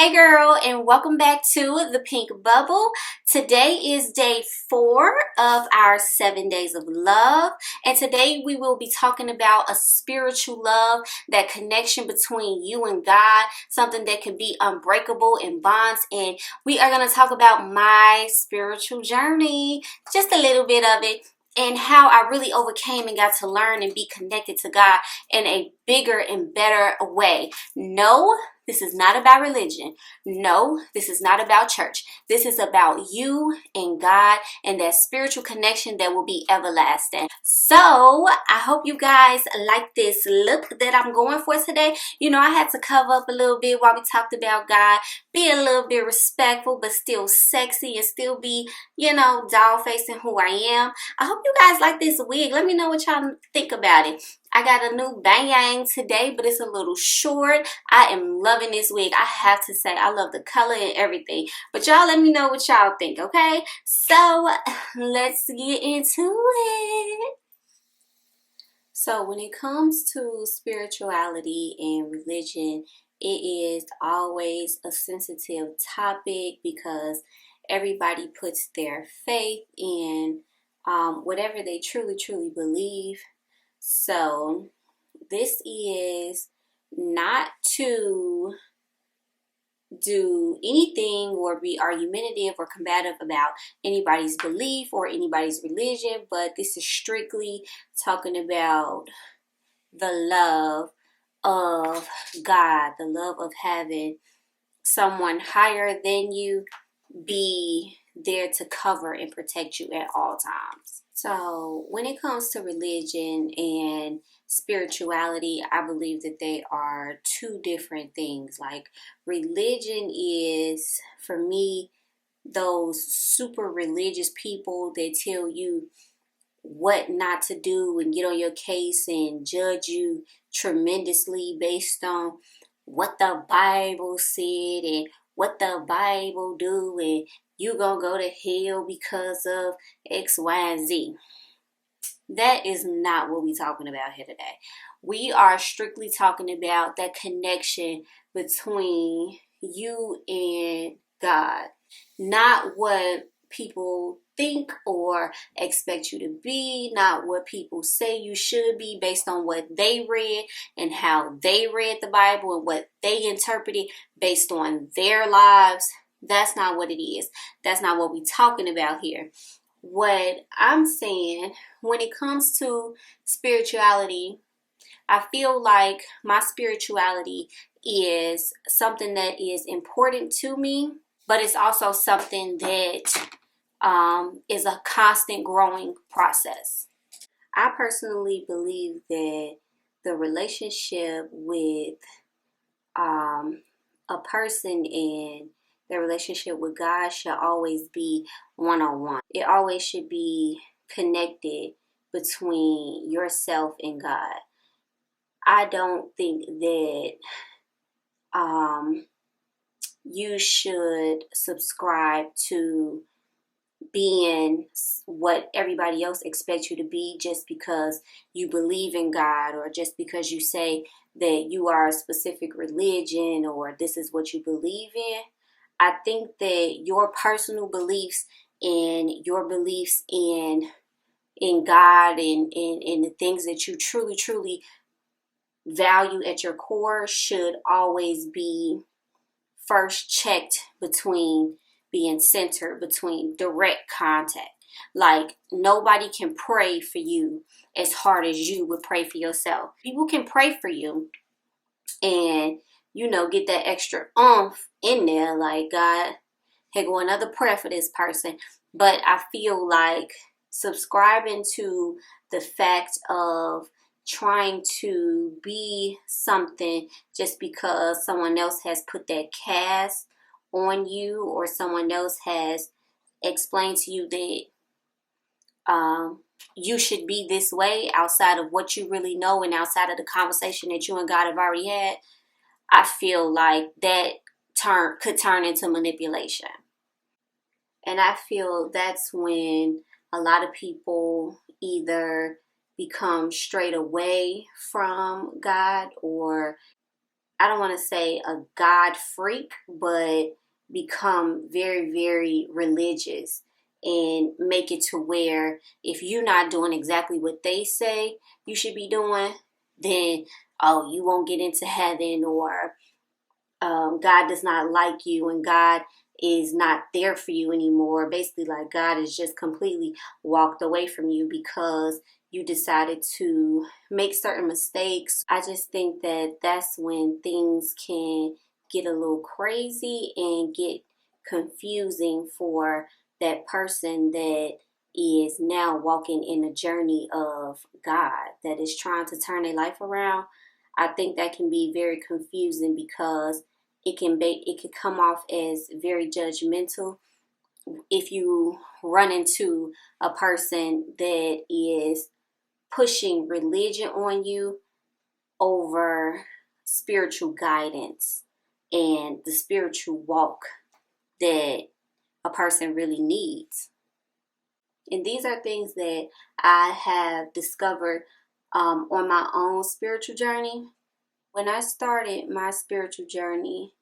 Hey girl, and welcome back to the Pink Bubble. Today is day 4 of our 7 days of love, and today we will be talking about a spiritual love, that connection between you and God, something that can be unbreakable in bonds. And we are going to talk about my spiritual journey, just a little bit of it, and how I really overcame and got to learn and be connected to God in a bigger and better way. No, this is not about religion. No, this is not about church. This is about you and God and that spiritual connection that will be everlasting. So I hope you guys like this look that I'm going for today. You know, I had to cover up a little bit while we talked about God, be a little bit respectful, but still sexy and still be, doll facing who I am. I hope you guys like this wig. Let me know what y'all think about it. I got a new bang today, but it's a little short. I am loving this wig. I have to say, I love the color and everything. But y'all let me know what y'all think, okay? So let's get into it. So when it comes to spirituality and religion, it is always a sensitive topic because everybody puts their faith in whatever they truly believe. So this is not to do anything or be argumentative or combative about anybody's belief or anybody's religion, but this is strictly talking about the love of God, the love of having someone higher than you be there to cover and protect you at all times. So when it comes to religion and spirituality, I believe that they are two different things. Like, religion is, for me, those super religious people that tell you what not to do and get on your case and judge you tremendously based on what the Bible said and what the Bible do, and you gonna go to hell because of X, Y, and Z. That is not what we're talking about here today. We are strictly talking about that connection between you and God, not what people think or expect you to be, not what people say you should be based on what they read and how they read the Bible and what they interpreted based on their lives. That's not what it is. That's not what we're talking about here. What I'm saying, when it comes to spirituality, I feel like my spirituality is something that is important to me, but it's also something that is a constant growing process. I personally believe that the relationship with a person and their relationship with God should always be one-on-one. It always should be connected between yourself and God. I don't think that you should subscribe to being what everybody else expects you to be just because you believe in God, or just because you say that you are a specific religion or this is what you believe in. I think that your personal beliefs and your beliefs in God and the things that you truly value at your core should always be first checked between being centered, between direct contact. Like, nobody can pray for you as hard as you would pray for yourself. People can pray for you and, get that extra oomph in there, like, God, here go another prayer for this person. But I feel like subscribing to the fact of trying to be something just because someone else has put that cast on you, or someone else has explained to you that you should be this way outside of what you really know and outside of the conversation that you and God have already had, I feel like that could turn into manipulation. And I feel that's when a lot of people either become straight away from God, or I don't want to say a God freak, but become very, very religious and make it to where if you're not doing exactly what they say you should be doing, then, oh, you won't get into heaven, or God does not like you and God is not there for you anymore. Basically, like God has just completely walked away from you because you decided to make certain mistakes. I just think that that's when things can get a little crazy and get confusing for that person that is now walking in a journey of God, that is trying to turn their life around. I think that can be very confusing because it could come off as very judgmental if you run into a person that is pushing religion on you over spiritual guidance and the spiritual walk that a person really needs. And these are things that I have discovered on my own spiritual journey. When I started my spiritual journey,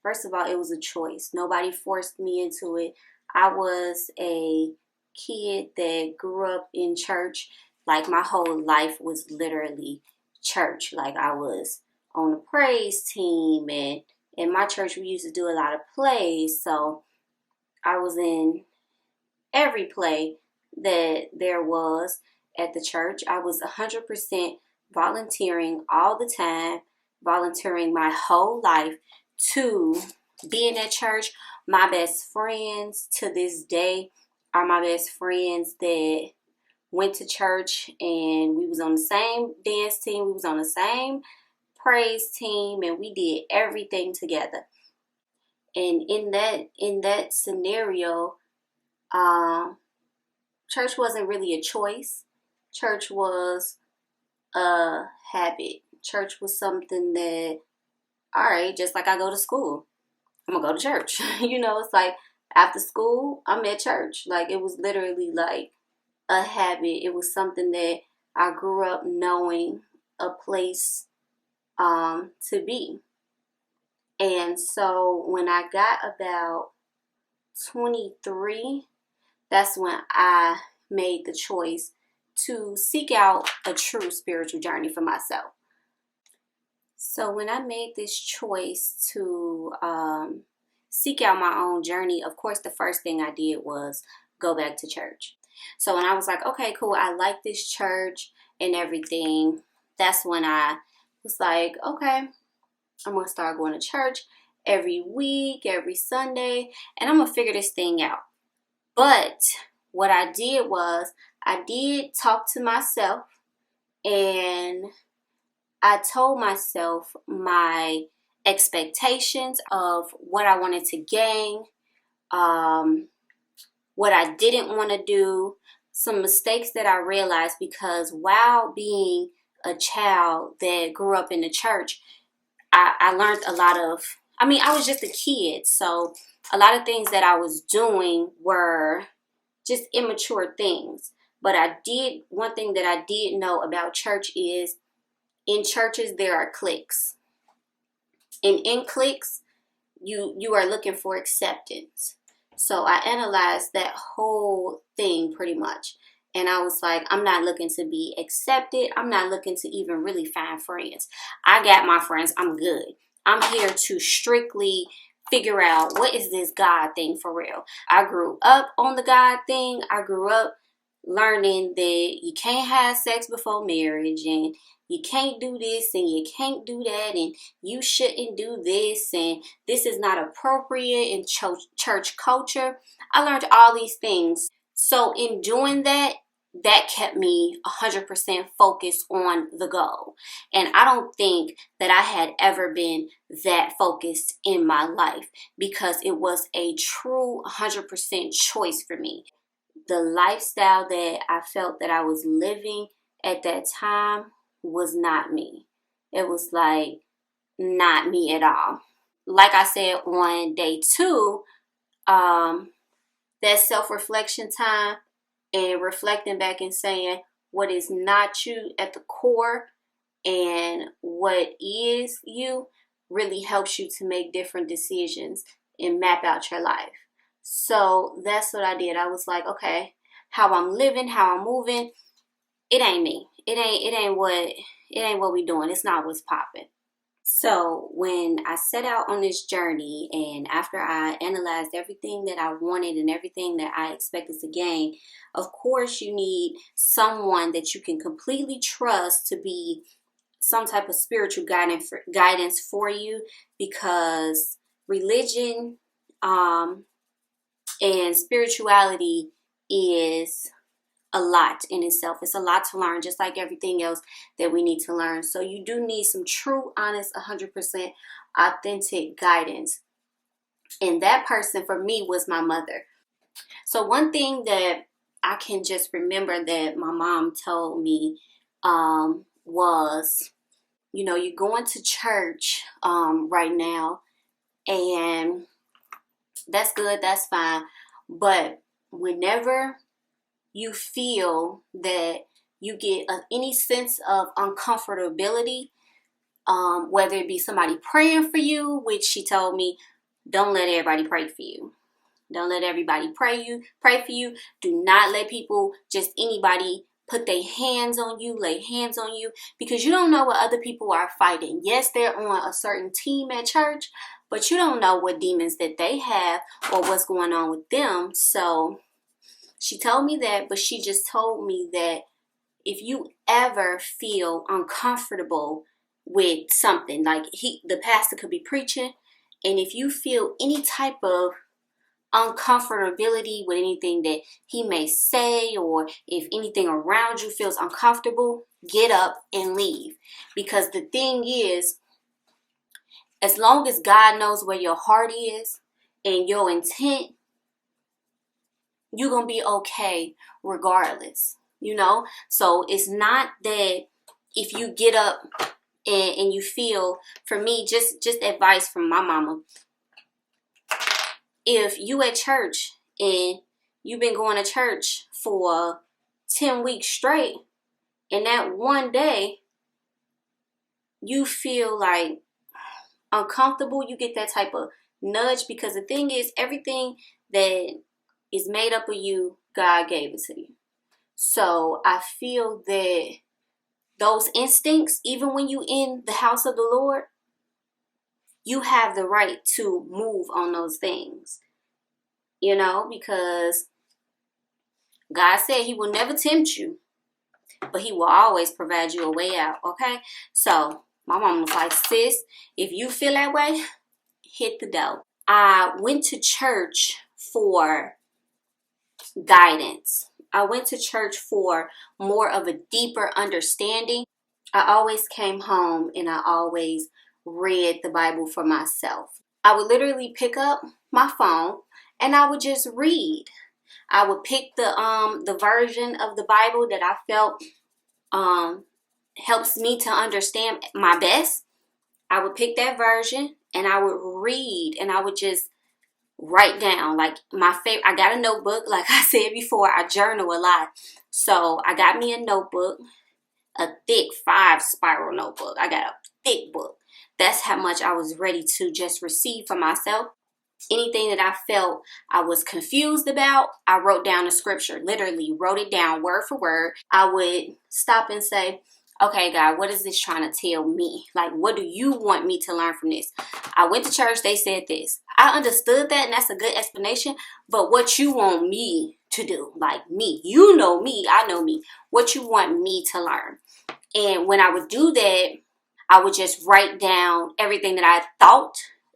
first of all, it was a choice. Nobody forced me into it. I was a kid that grew up in church. Like my whole life was literally church. Like I was on the praise team, and in my church we used to do a lot of plays. So I was in every play that there was at the church. I was 100% volunteering all the time, volunteering my whole life to be in that church. My best friends to this day are my best friends that went to church, and we was on the same dance team, we was on the same praise team, and we did everything together. And in that scenario, um, church wasn't really a choice. Church was a habit. Church was something that, all right, just like I go to school, I'm gonna go to church. It's like after school, I'm at church. Like it was literally like a habit. It was something that I grew up knowing, a place to be. And so when I got about 23, that's when I made the choice to seek out a true spiritual journey for myself. So when I made this choice to seek out my own journey, of course, the first thing I did was go back to church. So when I was like, okay, cool, I like this church and everything, that's when I was like, okay, I'm going to start going to church every week, every Sunday, and I'm going to figure this thing out. But what I did was I did talk to myself, and I told myself my expectations of what I wanted to gain, what I didn't want to do, some mistakes that I realized, because while being a child that grew up in the church, I learned a lot of, I was just a kid, so a lot of things that I was doing were just immature things. But one thing that I did know about church is in churches there are cliques. And in cliques, you are looking for acceptance. So I analyzed that whole thing pretty much. And I was like, I'm not looking to be accepted. I'm not looking to even really find friends. I got my friends. I'm good. I'm here to strictly figure out what is this God thing for real. I grew up on the God thing. I grew up learning that you can't have sex before marriage, and you can't do this and you can't do that, and you shouldn't do this, and this is not appropriate in church culture. I learned all these things. So in doing that, that kept me 100% focused on the goal. And I don't think that I had ever been that focused in my life, because it was a true 100% choice for me. The lifestyle that I felt that I was living at that time was not me. It was like not me at all. Like I said on day 2, that self-reflection time and reflecting back and saying what is not you at the core, and what is you really helps you to make different decisions and map out your life. So that's what I did. I was like, okay, how I'm living, how I'm moving, it ain't me. It ain't what we doing. It's not what's popping. So when I set out on this journey, and after I analyzed everything that I wanted and everything that I expected to gain, of course you need someone that you can completely trust to be some type of spiritual guidance for you, because religion and spirituality is a lot in itself. It's a lot to learn, just like everything else that we need to learn. So you do need some true, honest, 100% authentic guidance. And that person for me was my mother. So one thing that I can just remember that my mom told me was, you're going to church right now, and that's good, that's fine. But whenever you feel that you get any sense of uncomfortability, whether it be somebody praying for you, which she told me, don't let everybody pray for you. Don't let everybody pray for you. Do not let people, just anybody, put their hands on you, lay hands on you, because you don't know what other people are fighting. Yes, they're on a certain team at church, but you don't know what demons that they have or what's going on with them. So she told me that, but she just told me that if you ever feel uncomfortable with something, like the pastor could be preaching, and if you feel any type of uncomfortability with anything that he may say, or if anything around you feels uncomfortable, get up and leave. Because the thing is, as long as God knows where your heart is and your intent, you're going to be okay regardless, So it's not that if you get up and you feel, for me, just advice from my mama. If you at church and you've been going to church for 10 weeks straight, and that one day you feel like uncomfortable, you get that type of nudge, because the thing is, everything that is made up of you, God gave it to you. So I feel that those instincts, even when you in the house of the Lord, you have the right to move on those things, because God said he will never tempt you, but he will always provide you a way out, okay? So my mom was like, sis, if you feel that way, hit the door. I went to church for guidance. I went to church for more of a deeper understanding. I always came home and I always read the Bible for myself. I would literally pick up my phone and I would just read. I would pick the version of the Bible that I felt helps me to understand my best. I would pick that version and I would read, and I would just write down, like, my favorite. I got a notebook, like I said before, I journal a lot. So I got me a notebook, a thick 5-spiral notebook. I got a thick book. That's how much I was ready to just receive for myself. Anything that I felt I was confused about, I wrote down the scripture, literally wrote it down word for word. I would stop and say, okay, God, what is this trying to tell me? Like, what do you want me to learn from this? I went to church, they said this. I understood that, and that's a good explanation, but what you want me to do, like me, you know me, I know me, what you want me to learn. And when I would do that, I would just write down everything that I thought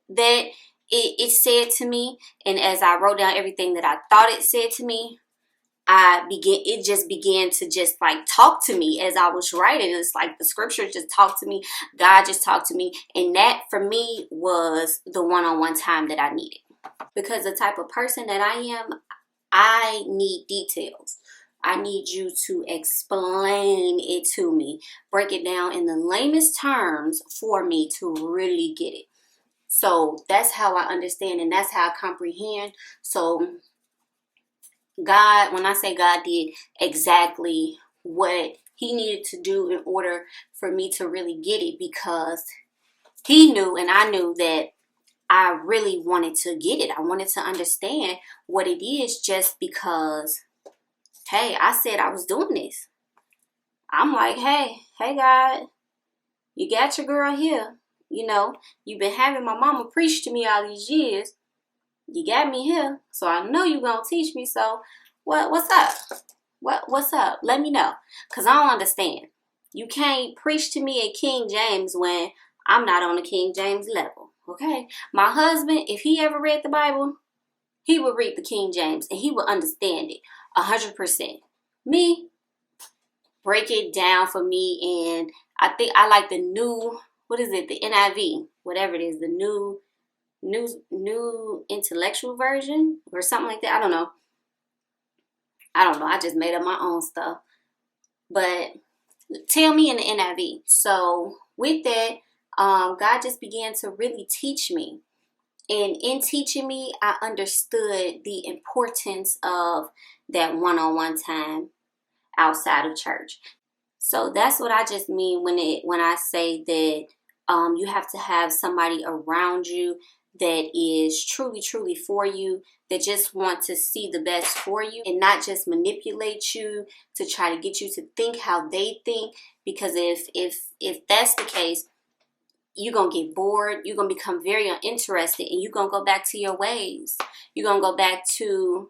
that it said to me. And as I wrote down everything that I thought it said to me, it just began to just like talk to me as I was writing. It's like the scripture just talked to me. God just talked to me. And that for me was the one-on-one time that I needed. Because the type of person that I am, I need details. I need you to explain it to me. Break it down in the lamest terms for me to really get it. So that's how I understand, and that's how I comprehend. So God, when I say God did exactly what he needed to do in order for me to really get it, because he knew and I knew that I really wanted to get it. I wanted to understand what it is, just because, hey, I said I was doing this. I'm like, hey, God, you got your girl here. You know, you've been having my mama preach to me all these years. You got me here, so I know you're going to teach me. So what's up? What's up? Let me know, because I don't understand. You can't preach to me at King James when I'm not on the King James level, okay? My husband, if he ever read the Bible, he would read the King James and he would understand it 100%. Me, break it down for me, and I think I like the new, what is it, the NIV, whatever it is, the new intellectual version or something like that. I don't know. I just made up my own stuff. But tell me in the NIV. So with that, God just began to really teach me. And in teaching me, I understood the importance of that one-on-one time outside of church. So that's what I just mean when I say that you have to have somebody around you that is truly, truly for you, that just want to see the best for you and not just manipulate you to try to get you to think how they think. Because if that's the case, you're going to get bored, you're going to become very uninterested, and you're going to go back to your ways. You're going to go back to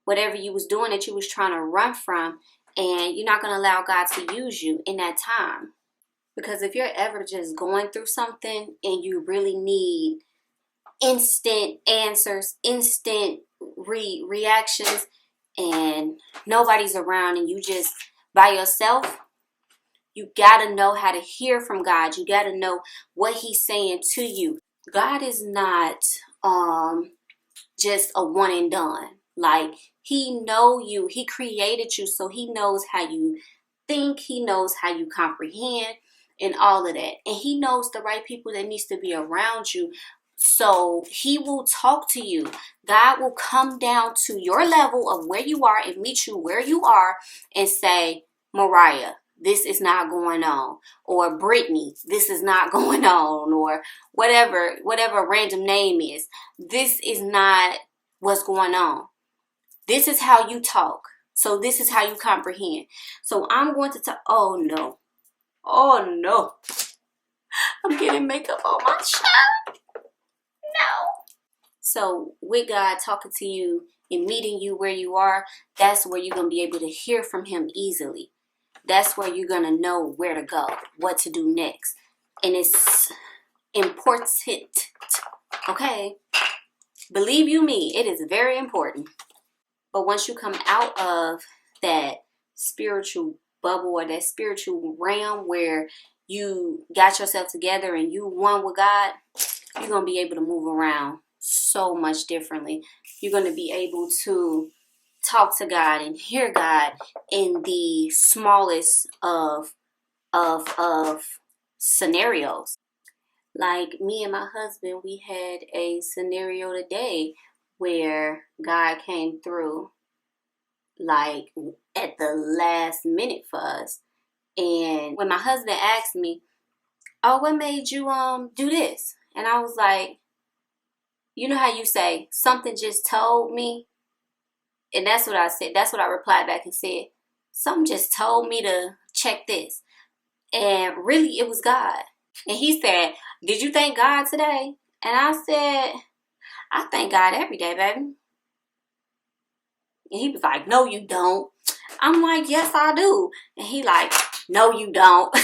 whatever you was doing that you was trying to run from, and you're not going to allow God to use you in that time. Because if you're ever just going through something and you really need instant answers, instant reactions, and nobody's around and you just by yourself, you got to know how to hear from God. You got to know what he's saying to you. God is not just a one and done. Like, he know you. He created you, so he knows how you think. He knows how you comprehend and all of that. And he knows the right people that needs to be around you. So he will talk to you. God will come down to your level of where you are and meet you where you are and say, Mariah, this is not going on. Or Brittany, this is not going on. Or whatever random name is. This is not what's going on. This is how you talk. So this is how you comprehend. So I'm going to talk. Oh no. I'm getting makeup on my shirt. No. So with God talking to you and meeting you where you are, that's where you're going to be able to hear from him easily. That's where you're going to know where to go, what to do next. And it's important. Okay? Believe you me, it is very important. But once you come out of that spiritual bubble or that spiritual realm where you got yourself together and you one with God, you're going to be able to move around so much differently. You're going to be able to talk to God and hear God in the smallest of scenarios. Like me and my husband, we had a scenario today where God came through like at the last minute for us. And when my husband asked me, oh, what made you do this? And I was like, you know how you say, something just told me? And that's what I said. That's what I replied back and said. Something just told me to check this. And really, it was God. And he said, did you thank God today? And I said, I thank God every day, baby. And he was like, no, you don't. I'm like, yes, I do. And he like, no, you don't.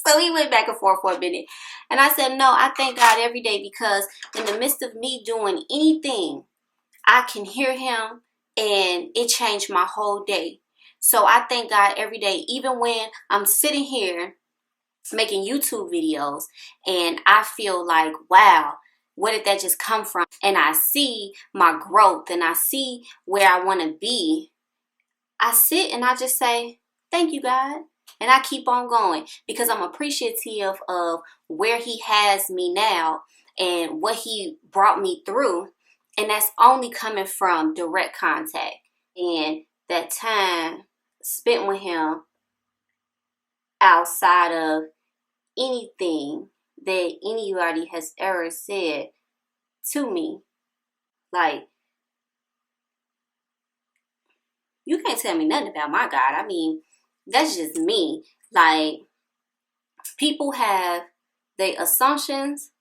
So he went back and forth for a minute. And I said, no, I thank God every day, because in the midst of me doing anything, I can hear him and it changed my whole day. So I thank God every day, even when I'm sitting here making YouTube videos and I feel like, wow, where did that just come from? And I see my growth and I see where I want to be. I sit and I just say, thank you, God. And I keep on going because I'm appreciative of where he has me now and what he brought me through. And that's only coming from direct contact. And that time spent with him outside of anything that anybody has ever said to me. Like, you can't tell me nothing about my God. I mean, that's just me. Like, people have their assumptions,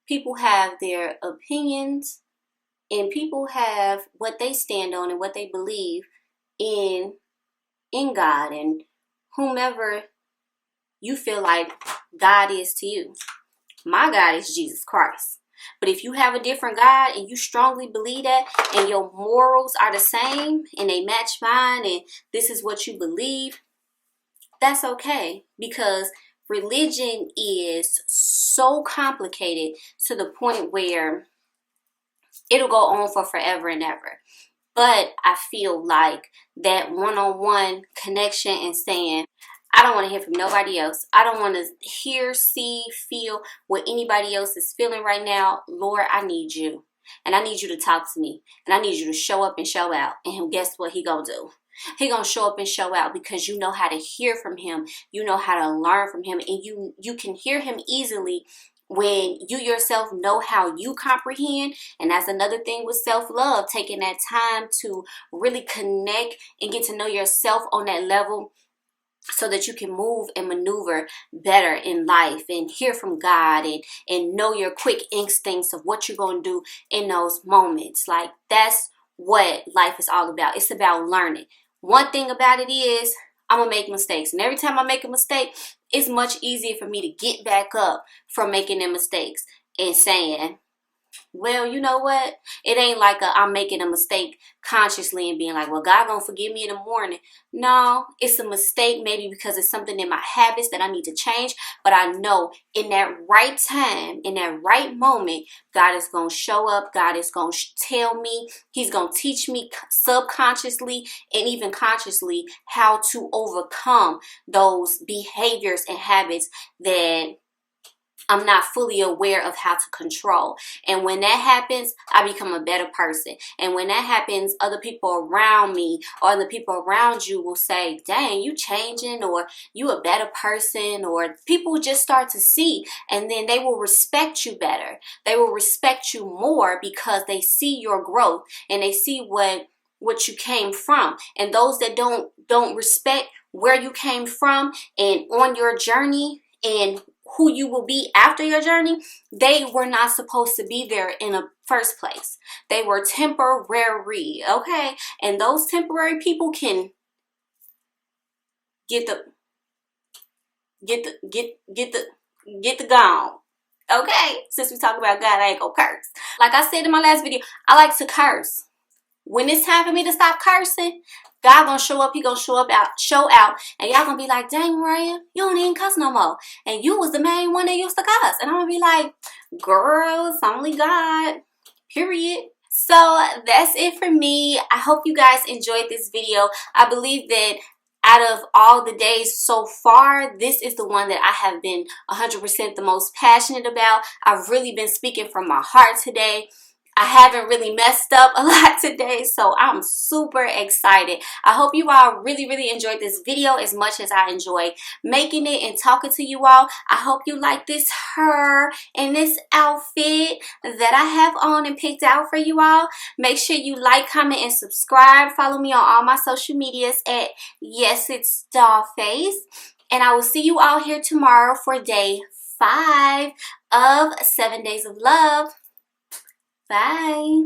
people have their opinions, and people have what they stand on and what they believe in God and whomever you feel like God is to you. My God is Jesus Christ. But if you have a different God and you strongly believe that and your morals are the same and they match mine and this is what you believe, that's okay, because religion is so complicated to the point where it'll go on for forever and ever. But I feel like that one-on-one connection and saying, I don't want to hear from nobody else. I don't want to hear, see, feel what anybody else is feeling right now. Lord, I need you. And I need you to talk to me. And I need you to show up and show out. And guess what he gonna do? He gonna show up and show out because you know how to hear from him. You know how to learn from him. And you can hear him easily when you yourself know how you comprehend. And that's another thing with self-love, taking that time to really connect and get to know yourself on that level so that you can move and maneuver better in life and hear from God and know your quick instincts of what you're going to do in those moments. Like, that's what life is all about. It's about learning. One thing about it is I'm going to make mistakes. And every time I make a mistake, it's much easier for me to get back up from making them mistakes and saying, well, you know what? It ain't like I'm making a mistake consciously and being like, well, God gonna forgive me in the morning. No, it's a mistake maybe because it's something in my habits that I need to change. But I know in that right time, in that right moment, God is gonna show up. God is gonna tell me. He's gonna teach me subconsciously and even consciously how to overcome those behaviors and habits that I'm not fully aware of how to control. And when that happens, I become a better person. And when that happens, other people around me or the people around you will say, dang, you changing, or you a better person, or people just start to see, and then they will respect you better. They will respect you more because they see your growth and they see what you came from. And those that don't respect where you came from and on your journey and who you will be after your journey, they were not supposed to be there in the first place. They were temporary, okay? And those temporary people can get the gone. Okay? Since we talk about God, I ain't gonna curse. Like I said in my last video, I like to curse. When it's time for me to stop cursing, God gonna show up. He gonna show out, and y'all gonna be like, dang, Mariah, you don't even cuss no more. And you was the main one that used to cuss. And I'm gonna be like, girl, it's only God, period. So that's it for me. I hope you guys enjoyed this video. I believe that out of all the days so far, this is the one that I have been 100% the most passionate about. I've really been speaking from my heart today. I haven't really messed up a lot today, so I'm super excited. I hope you all really enjoyed this video as much as I enjoyed making it and talking to you all. I hope you like this hair and this outfit that I have on and picked out for you all. Make sure you like, comment, and subscribe. Follow me on all my social medias at Yes It's Dollface. And I will see you all here tomorrow for day 5 of 7 Days of Love. Bye.